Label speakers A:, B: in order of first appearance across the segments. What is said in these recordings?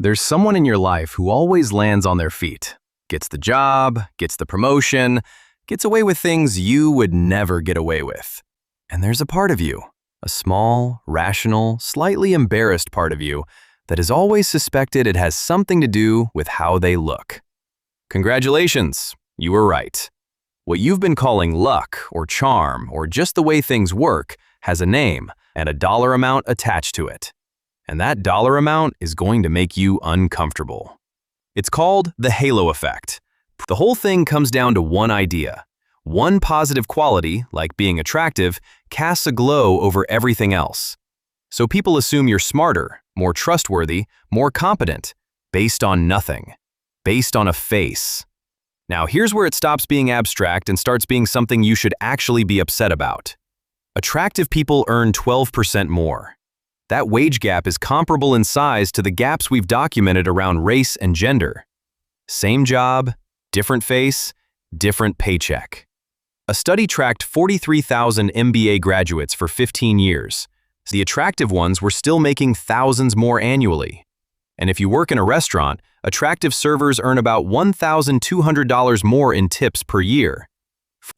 A: There's someone in your life who always lands on their feet, gets the job, gets the promotion, gets away with things you would never get away with. And there's a part of you, a small, rational, slightly embarrassed part of you that has always suspected it has something to do with how they look. Congratulations, you were right. What you've been calling luck or charm or just the way things work has a name and a dollar amount attached to it. And that dollar amount is going to make you uncomfortable. It's called the halo effect. The whole thing comes down to one idea. One positive quality, like being attractive, casts a glow over everything else. So people assume you're smarter, more trustworthy, more competent, based on nothing, based on a face. Now here's where it stops being abstract and starts being something you should actually be upset about. Attractive people earn 12% more. That wage gap is comparable in size to the gaps we've documented around race and gender. Same job, different face, different paycheck. A study tracked 43,000 MBA graduates for 15 years. The attractive ones were still making thousands more annually. And if you work in a restaurant, attractive servers earn about $1,200 more in tips per year.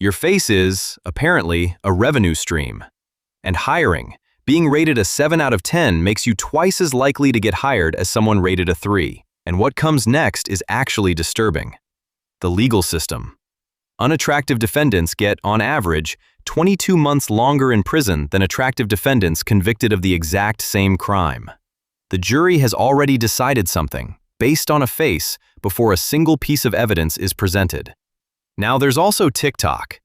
A: Your face is, apparently, a revenue stream. And hiring. Being rated a 7 out of 10 makes you twice as likely to get hired as someone rated a 3. And what comes next is actually disturbing. The legal system. Unattractive defendants get, on average, 22 months longer in prison than attractive defendants convicted of the exact same crime. The jury has already decided something, based on a face, before a single piece of evidence is presented. Now there's also TikTok.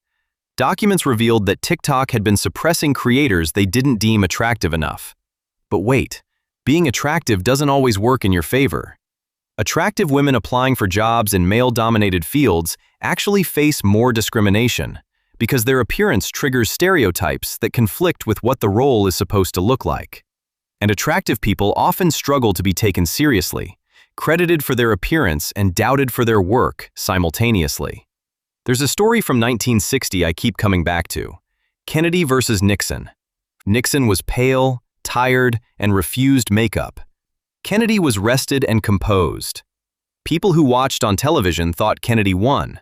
A: Documents revealed that TikTok had been suppressing creators they didn't deem attractive enough. But wait, being attractive doesn't always work in your favor. Attractive women applying for jobs in male-dominated fields actually face more discrimination because their appearance triggers stereotypes that conflict with what the role is supposed to look like. And attractive people often struggle to be taken seriously, credited for their appearance and doubted for their work simultaneously. There's a story from 1960 I keep coming back to. Kennedy versus Nixon. Nixon was pale, tired, and refused makeup. Kennedy was rested and composed. People who watched on television thought Kennedy won.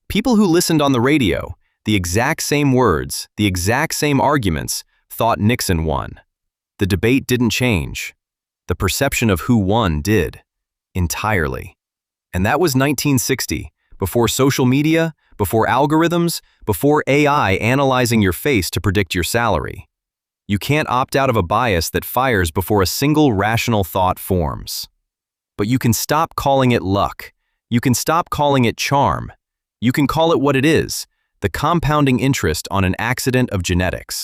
A: People who listened on the radio, the exact same words, the exact same arguments, thought Nixon won. The debate didn't change. The perception of who won did. Entirely. And that was 1960, before social media, before algorithms, before AI analyzing your face to predict your salary. You can't opt out of a bias that fires before a single rational thought forms. But you can stop calling it luck. You can stop calling it charm. You can call it what it is, the compounding interest on an accident of genetics.